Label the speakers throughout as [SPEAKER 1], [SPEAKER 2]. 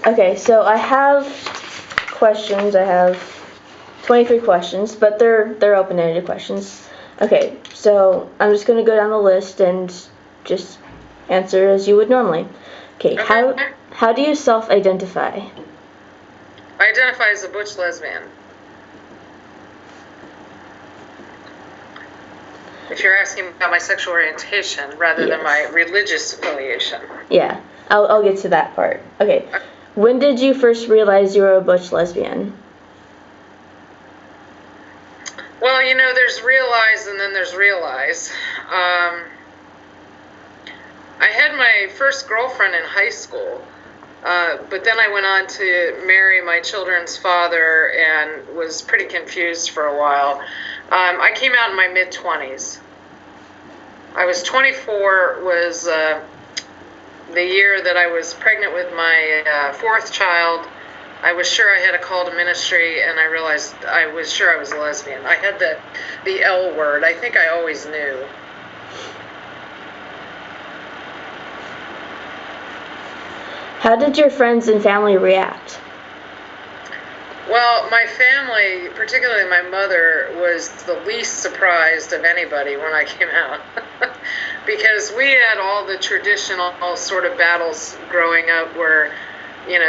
[SPEAKER 1] Okay, so I have questions. I have 23 questions, but they're open-ended questions. Okay, so I'm just going to go down the list and just answer as you would normally. Okay, how do you self-identify?
[SPEAKER 2] I identify as a butch lesbian. If you're asking about my sexual orientation rather than my religious affiliation.
[SPEAKER 1] Yeah, I'll get to that part. Okay, when did you first realize you were a butch lesbian?
[SPEAKER 2] Well, there's realize and then there's realize. I had my first girlfriend in high school, but then I went on to marry my children's father and was pretty confused for a while. I came out in my mid-20s. I was 24, was the year that I was pregnant with my fourth child. I was sure I had a call to ministry, and I realized I was sure I was a lesbian. I had the L word. I think I always knew.
[SPEAKER 1] How did your friends and family react?
[SPEAKER 2] Well, my family, particularly my mother, was the least surprised of anybody when I came out. Because we had all the traditional sort of battles growing up where,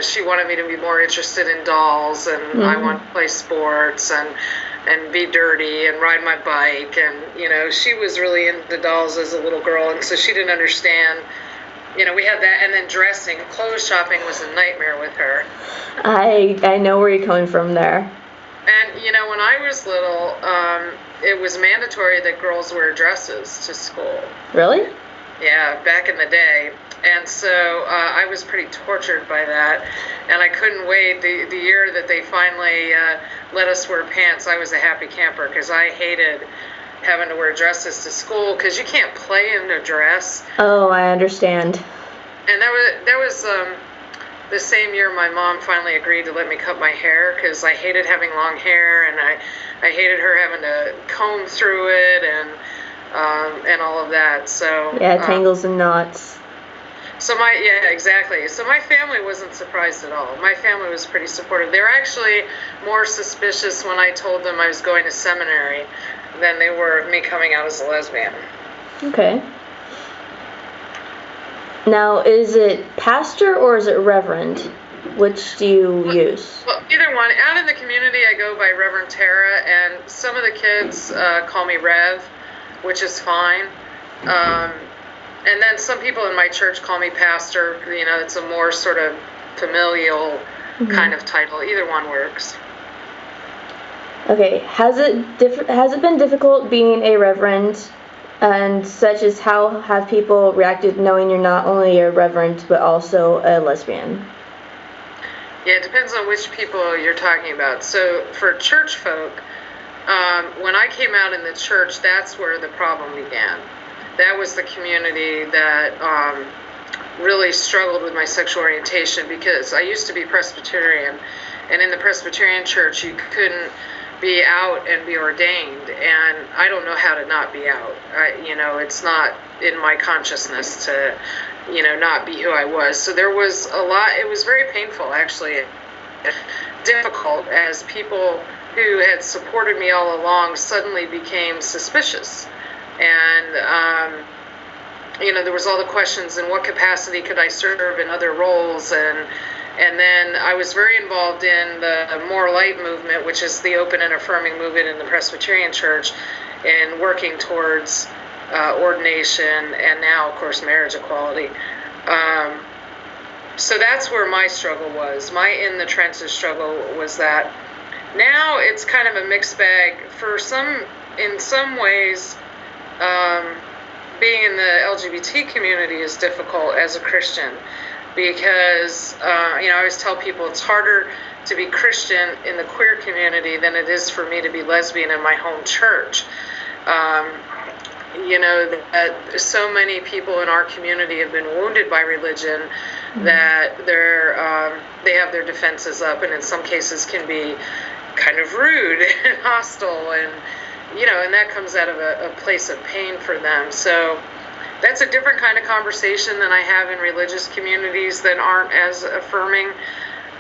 [SPEAKER 2] she wanted me to be more interested in dolls, and I wanted to play sports and be dirty and ride my bike. And, she was really into dolls as a little girl, and so she didn't understand. We had that, and then dressing, clothes shopping was a nightmare with her.
[SPEAKER 1] I know where you're coming from there.
[SPEAKER 2] And, when I was little, it was mandatory that girls wear dresses to school.
[SPEAKER 1] Really?
[SPEAKER 2] Yeah, back in the day. And so I was pretty tortured by that, and I couldn't wait. The year that they finally let us wear pants, I was a happy camper because I hated having to wear dresses to school because you can't play in a dress.
[SPEAKER 1] Oh, I understand.
[SPEAKER 2] And that was the same year my mom finally agreed to let me cut my hair because I hated having long hair, and I hated her having to comb through it and all of that. So
[SPEAKER 1] yeah, tangles and knots.
[SPEAKER 2] Exactly. So my family wasn't surprised at all. My family was pretty supportive. They were actually more suspicious when I told them I was going to seminary than they were of me coming out as a lesbian.
[SPEAKER 1] Okay. Now, is it pastor or is it reverend? Which do you use?
[SPEAKER 2] Well, either one. Out in the community, I go by Reverend Tara, and some of the kids call me Rev, which is fine. And then some people in my church call me pastor. It's a more sort of familial kind of title. Either one works.
[SPEAKER 1] Okay. Has it been difficult being a reverend, and such as how have people reacted knowing you're not only a reverend but also a lesbian?
[SPEAKER 2] Yeah, it depends on which people you're talking about. So for church folk, when I came out in the church, that's where the problem began. That was the community that really struggled with my sexual orientation because I used to be Presbyterian, and in the Presbyterian church you couldn't be out and be ordained, and I don't know how to not be out. It's not in my consciousness to, not be who I was. So there was a lot. It was very painful, actually, difficult, as people who had supported me all along suddenly became suspicious. And, there was all the questions: in what capacity could I serve in other roles? And then I was very involved in the More Light movement, which is the open and affirming movement in the Presbyterian Church, and working towards ordination and now, of course, marriage equality. So that's where my struggle was. My in the trenches struggle was that. Now it's kind of a mixed bag. In some ways, being in the LGBT community is difficult as a Christian because, I always tell people it's harder to be Christian in the queer community than it is for me to be lesbian in my home church. That so many people in our community have been wounded by religion that they have their defenses up, and in some cases can be kind of rude and hostile, and that comes out of a place of pain for them. So That's a different kind of conversation than I have in religious communities that aren't as affirming.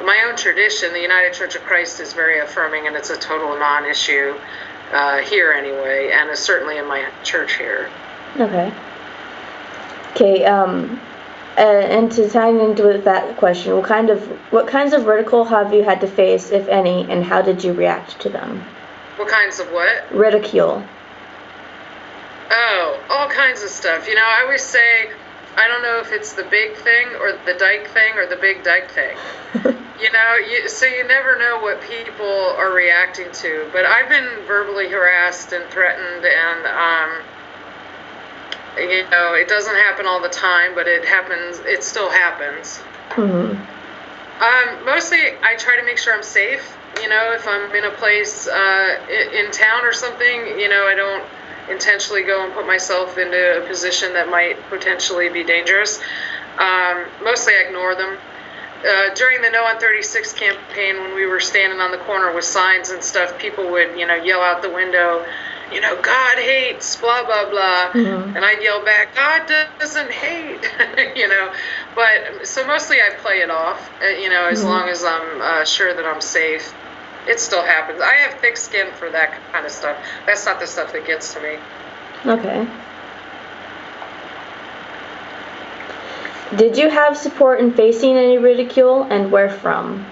[SPEAKER 2] My own tradition, the United Church of Christ, is very affirming, and it's a total non-issue here anyway, and is certainly in my church here.
[SPEAKER 1] Okay. Okay. And to tie into with that question, what kinds of ridicule have you had to face, if any, and how did you react to them?
[SPEAKER 2] What kinds of what?
[SPEAKER 1] Ridicule.
[SPEAKER 2] Oh, all kinds of stuff. I always say, I don't know if it's the big thing or the dyke thing or the big dyke thing. So you never know what people are reacting to. But I've been verbally harassed and threatened, and it doesn't happen all the time, but it happens. It still happens.
[SPEAKER 1] Mm-hmm.
[SPEAKER 2] Mostly, I try to make sure I'm safe. If I'm in a place in town or something, I don't intentionally go and put myself into a position that might potentially be dangerous. Mostly I ignore them. During the No on 36 campaign, when we were standing on the corner with signs and stuff, people would, yell out the window, God hates, blah, blah, blah.
[SPEAKER 1] Mm-hmm.
[SPEAKER 2] And I'd yell back, God doesn't hate, But, so mostly I play it off, as long as I'm sure that I'm safe. It still happens. I have thick skin for that kind of stuff. That's not the stuff that gets to me.
[SPEAKER 1] Okay. Did you have support in facing any ridicule, and where from?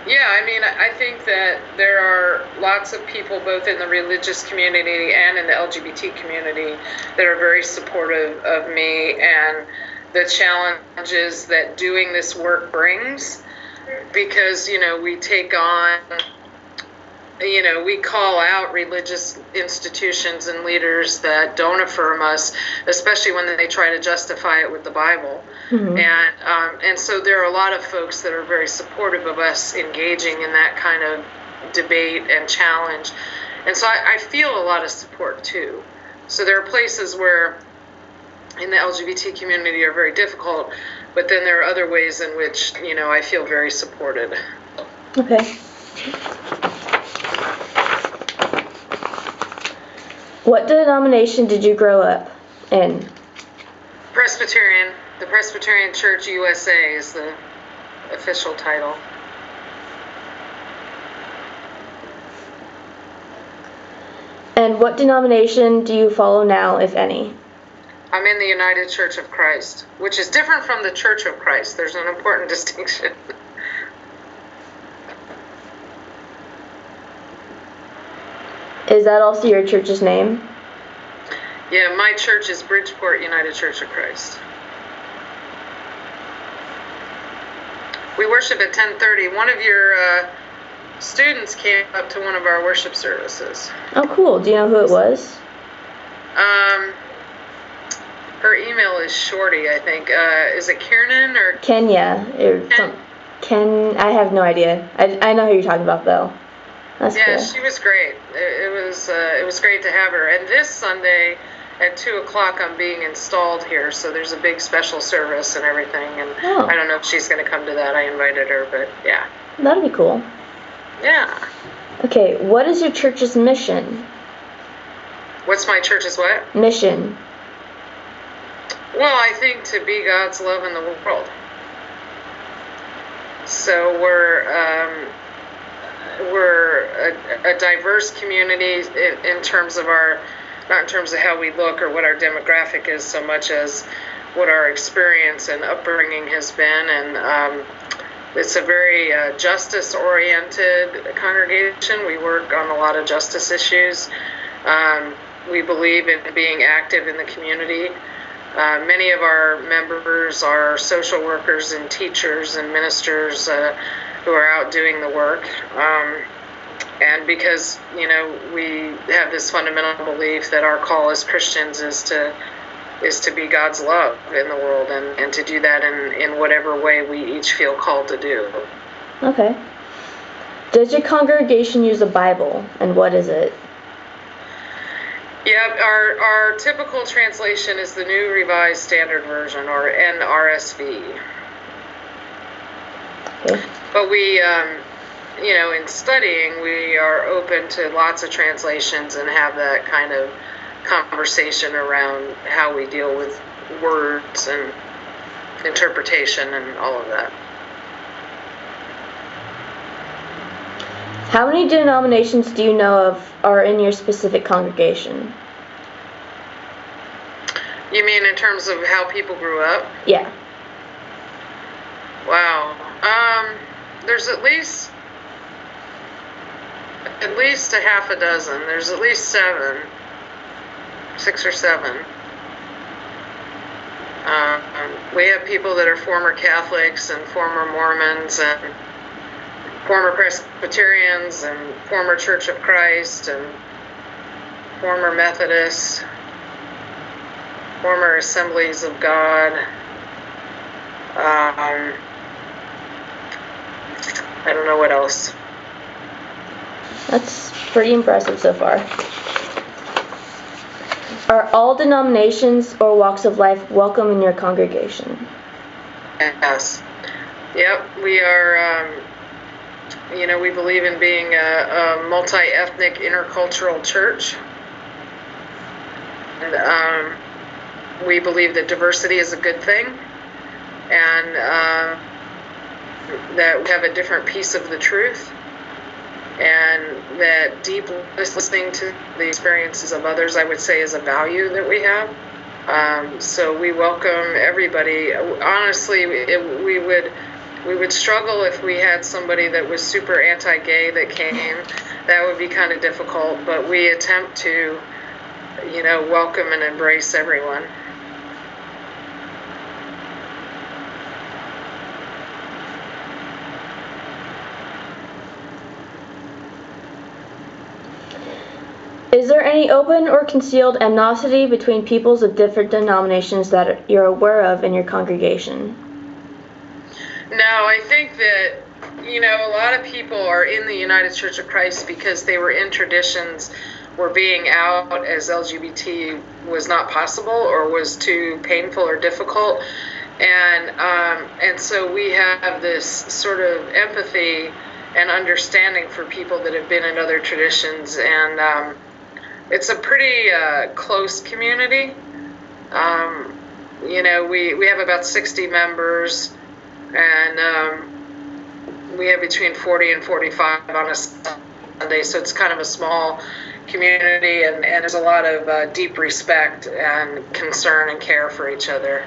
[SPEAKER 2] Yeah, I think that there are lots of people both in the religious community and in the LGBT community that are very supportive of me and the challenges that doing this work brings, because, we take on, we call out religious institutions and leaders that don't affirm us, especially when they try to justify it with the Bible. Mm-hmm. And so there are a lot of folks that are very supportive of us engaging in that kind of debate and challenge. And so I feel a lot of support too. So there are places where in the LGBT community are very difficult, but then there are other ways in which, I feel very supported.
[SPEAKER 1] Okay. What denomination did you grow up in?
[SPEAKER 2] Presbyterian. The Presbyterian Church USA is the official title.
[SPEAKER 1] And what denomination do you follow now, if any?
[SPEAKER 2] I'm in the United Church of Christ, which is different from the Church of Christ. There's an important distinction.
[SPEAKER 1] Is that also your church's name?
[SPEAKER 2] Yeah, my church is Bridgeport United Church of Christ. We worship at 10:30. One of your students came up to one of our worship services.
[SPEAKER 1] Oh, cool. Do you know who it was?
[SPEAKER 2] Her email is Shorty, I think. Is it Kiernan or
[SPEAKER 1] Kenya? Ken? I have no idea. I know who you're talking about, though. That's
[SPEAKER 2] yeah,
[SPEAKER 1] cool.
[SPEAKER 2] She was great. It was great to have her. And this Sunday at 2:00, I'm being installed here, so there's a big special service and everything. And I don't know if she's going to come to that. I invited her, but yeah.
[SPEAKER 1] That'd be cool.
[SPEAKER 2] Yeah.
[SPEAKER 1] Okay, what is your church's mission?
[SPEAKER 2] What's my church's what?
[SPEAKER 1] Mission.
[SPEAKER 2] Well, I think to be God's love in the world. So we're a diverse community in terms of not in terms of how we look or what our demographic is so much as what our experience and upbringing has been. And it's a very justice-oriented congregation. We work on a lot of justice issues. We believe in being active in the community. Many of our members are social workers and teachers and ministers who are out doing the work. And because, we have this fundamental belief that our call as Christians is to be God's love in the world and to do that in whatever way we each feel called to do.
[SPEAKER 1] Okay. Does your congregation use a Bible, and what is it?
[SPEAKER 2] Yeah, our typical translation is the New Revised Standard Version, or NRSV.
[SPEAKER 1] Okay.
[SPEAKER 2] But we, in studying, we are open to lots of translations and have that kind of conversation around how we deal with words and interpretation and all of that.
[SPEAKER 1] How many denominations do you know of are in your specific congregation?
[SPEAKER 2] You mean in terms of how people grew up?
[SPEAKER 1] Yeah.
[SPEAKER 2] Wow. There's at least a half a dozen. There's at least 6 or 7. We have people that are former Catholics and former Mormons and former Presbyterians and former Church of Christ and former Methodists, former Assemblies of God. I don't know what else.
[SPEAKER 1] That's pretty impressive so far. Are all denominations or walks of life welcome in your congregation?
[SPEAKER 2] Yes. Yep, we are, we believe in being a multi-ethnic, intercultural church. And we believe that diversity is a good thing, and that we have a different piece of the truth, and that deep listening to the experiences of others, I would say, is a value that we have. So we welcome everybody. Honestly, we would struggle if we had somebody that was super anti-gay that came. That would be kind of difficult, but we attempt to, welcome and embrace everyone.
[SPEAKER 1] Is there any open or concealed animosity between peoples of different denominations that you're aware of in your congregation?
[SPEAKER 2] No, I think that, a lot of people are in the United Church of Christ because they were in traditions where being out as LGBT was not possible or was too painful or difficult. And so we have this sort of empathy and understanding for people that have been in other traditions, and it's a pretty close community. We have about 60 members, and we have between 40 and 45 on a Sunday, so it's kind of a small community, and there's a lot of deep respect and concern and care for each other.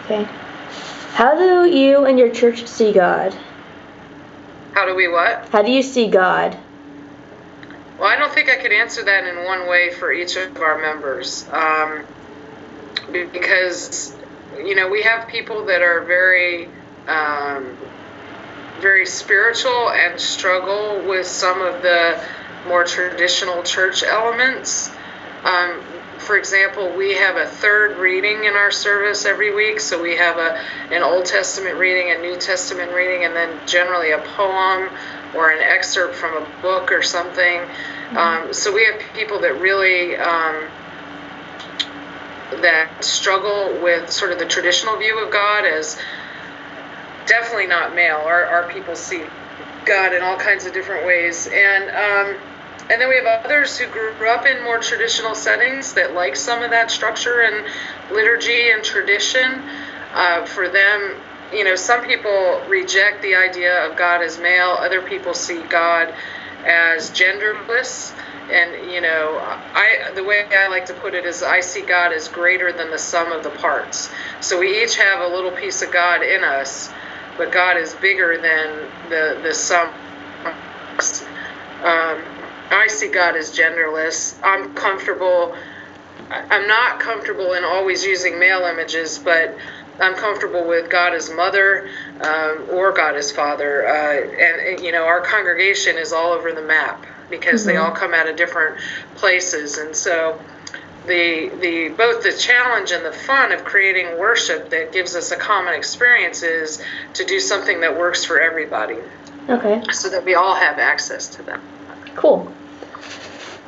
[SPEAKER 1] Okay. How do you and your church see God?
[SPEAKER 2] How do we what?
[SPEAKER 1] How do you see God?
[SPEAKER 2] Well, I don't think I could answer that in one way for each of our members, because, we have people that are very, very spiritual and struggle with some of the more traditional church elements. For example, we have a third reading in our service every week, so we have an Old Testament reading, a New Testament reading, and then generally a poem or an excerpt from a book or something. So we have people that really that struggle with sort of the traditional view of God as definitely not male. Our people see God in all kinds of different ways, and then we have others who grew up in more traditional settings that like some of that structure and liturgy and tradition. For them, some people reject the idea of God as male. Other people see God as genderless. And, the way I like to put it is I see God as greater than the sum of the parts. So we each have a little piece of God in us, but God is bigger than the sum. I see God as genderless. I'm not comfortable in always using male images, but I'm comfortable with God as mother or God as father. And our congregation is all over the map because they all come out of different places. And so both the challenge and the fun of creating worship that gives us a common experience is to do something that works for everybody.
[SPEAKER 1] Okay.
[SPEAKER 2] So that we all have access to them.
[SPEAKER 1] Cool.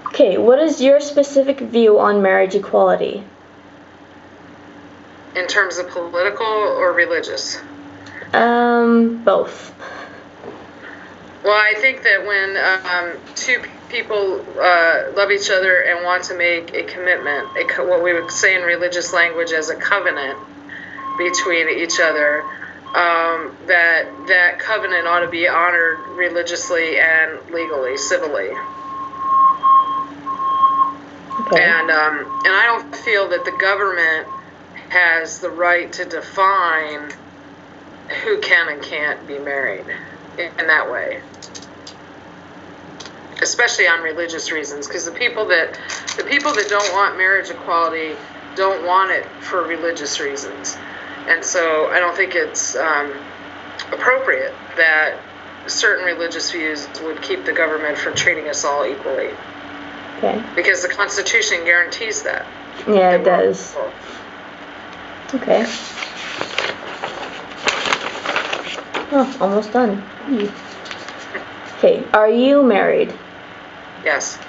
[SPEAKER 1] Okay, what is your specific view on marriage equality?
[SPEAKER 2] In terms of political or religious?
[SPEAKER 1] Both.
[SPEAKER 2] Well, I think that when two people love each other and want to make a commitment, what we would say in religious language as a covenant between each other, that covenant ought to be honored religiously and legally, civilly.
[SPEAKER 1] Okay.
[SPEAKER 2] And I don't feel that the government has the right to define who can and can't be married in that way, especially on religious reasons, because the people that don't want marriage equality don't want it for religious reasons. And so I don't think it's appropriate that certain religious views would keep the government from treating us all equally.
[SPEAKER 1] Okay.
[SPEAKER 2] Because the Constitution guarantees that.
[SPEAKER 1] Yeah, it does. Okay. Oh, almost done. Okay, are you married?
[SPEAKER 2] Yes.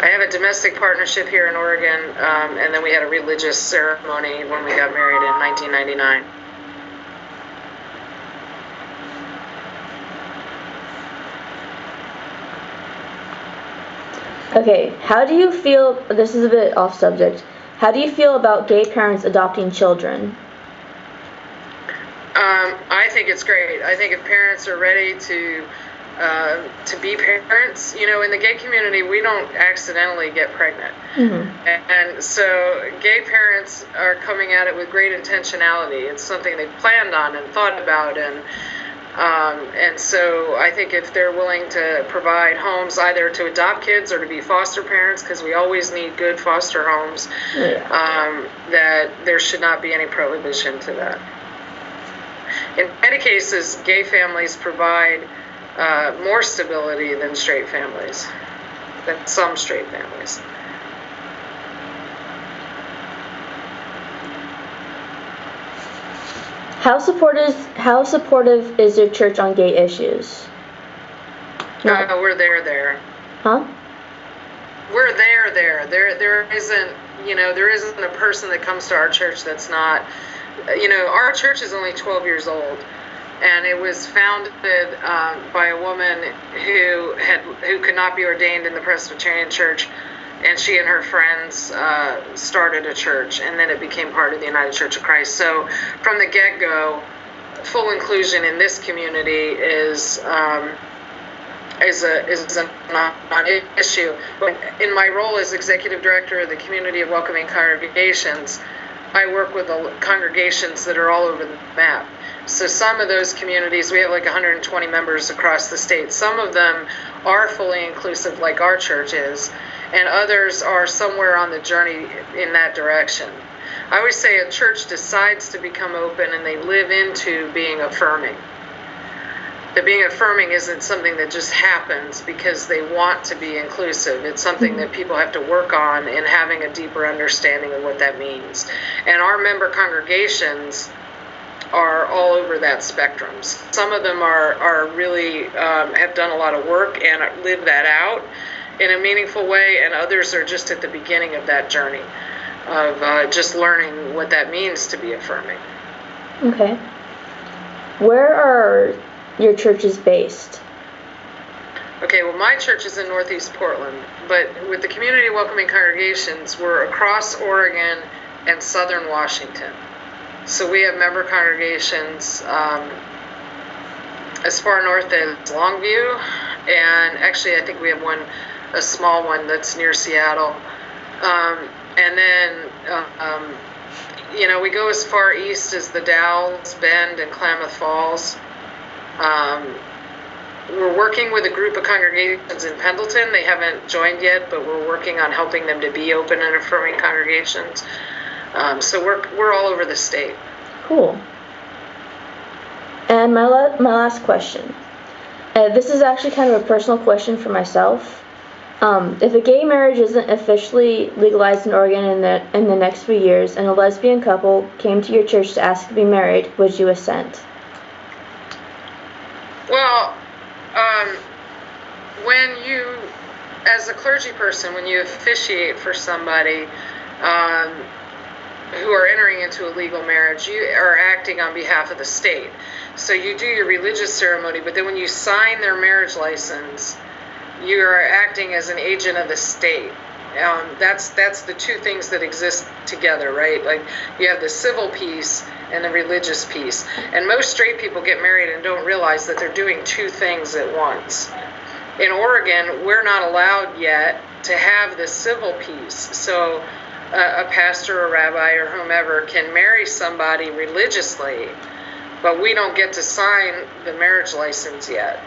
[SPEAKER 2] I have a domestic partnership here in Oregon, and then we had a religious ceremony when we got married in 1999.
[SPEAKER 1] Okay, how do you feel, this is a bit off subject, how do you feel about gay parents adopting children?
[SPEAKER 2] I think it's great. I think if parents are ready to be parents, in the gay community, we don't accidentally get pregnant.
[SPEAKER 1] Mm-hmm.
[SPEAKER 2] And so gay parents are coming at it with great intentionality. It's something they planned on and thought about, and so I think if they're willing to provide homes either to adopt kids or to be foster parents, because we always need good foster homes, that there should not be any prohibition to that. In many cases, gay families provide more stability than straight families, than some straight families.
[SPEAKER 1] How supportive is your church on gay issues?
[SPEAKER 2] We're there.
[SPEAKER 1] Huh?
[SPEAKER 2] We're there. There isn't a person that comes to our church that's not. Our church is only 12 years old, and it was founded by a woman who could not be ordained in the Presbyterian Church, and she and her friends started a church, and then it became part of the United Church of Christ. So from the get-go, full inclusion in this community is a non-issue. But in my role as executive director of the Community of Welcoming Congregations, I work with the congregations that are all over the map. So some of those communities, we have like 120 members across the state. Some of them are fully inclusive, like our church is, and others are somewhere on the journey in that direction. I always say a church decides to become open and they live into being affirming. That being affirming isn't something that just happens because they want to be inclusive. It's something that people have to work on in having a deeper understanding of what that means. And our member congregations are all over that spectrum. Some of them are really have done a lot of work and live that out in a meaningful way, and others are just at the beginning of that journey of just learning what that means to be affirming.
[SPEAKER 1] Okay. Where are your churches based?
[SPEAKER 2] Okay, well, my church is in Northeast Portland, but with the Community Welcoming Congregations, we're across Oregon and Southern Washington. So we have member congregations as far north as Longview, and actually I think we have a small one that's near Seattle. And then, we go as far east as the Dalles, Bend, and Klamath Falls. We're working with a group of congregations in Pendleton. They haven't joined yet, but we're working on helping them to be open and affirming congregations. So we're all over the state.
[SPEAKER 1] Cool. And my last question. This is actually kind of a personal question for myself. If a gay marriage isn't officially legalized in Oregon in the next few years, and a lesbian couple came to your church to ask to be married, would you assent?
[SPEAKER 2] Well, when you, as a clergy person, when you officiate for somebody, who are entering into a legal marriage, you are acting on behalf of the state. So you do your religious ceremony, but then when you sign their marriage license, you are acting as an agent of the state. That's the two things that exist together, right? Like you have the civil piece and the religious piece. And most straight people get married and don't realize that they're doing two things at once. In Oregon, we're not allowed yet to have the civil piece. So a pastor or rabbi or whomever can marry somebody religiously, but we don't get to sign the marriage license yet.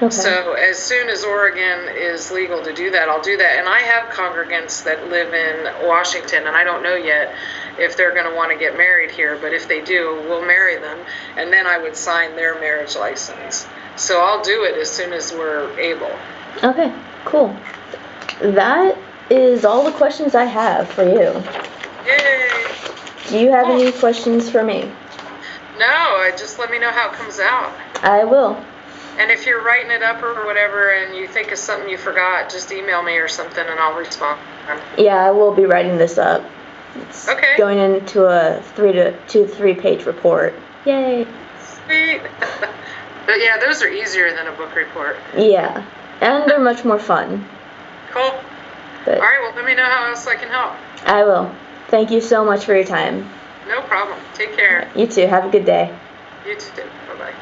[SPEAKER 1] Okay.
[SPEAKER 2] So as soon as Oregon is legal to do that, I'll do that. And I have congregants that live in Washington, and I don't know yet if they're going to want to get married here, but if they do, we'll marry them, and then I would sign their marriage license. So I'll do it as soon as we're able.
[SPEAKER 1] Okay, cool. That is all the questions I have for you.
[SPEAKER 2] Yay!
[SPEAKER 1] Do you have any questions for me?
[SPEAKER 2] No, just let me know how it comes out.
[SPEAKER 1] I will.
[SPEAKER 2] And if you're writing it up or whatever and you think of something you forgot, just email me or something and I'll respond.
[SPEAKER 1] Yeah, I will be writing this up. It's
[SPEAKER 2] Okay.
[SPEAKER 1] going into a 2 to 3 page report. Yay.
[SPEAKER 2] Sweet. But yeah, those are easier than a book report.
[SPEAKER 1] Yeah, and they're much more fun.
[SPEAKER 2] Cool.
[SPEAKER 1] But
[SPEAKER 2] All right, well, let me know how else I can help.
[SPEAKER 1] I will. Thank you so much for your time.
[SPEAKER 2] No problem. Take care.
[SPEAKER 1] You too. Have a good day.
[SPEAKER 2] You too. Bye-bye.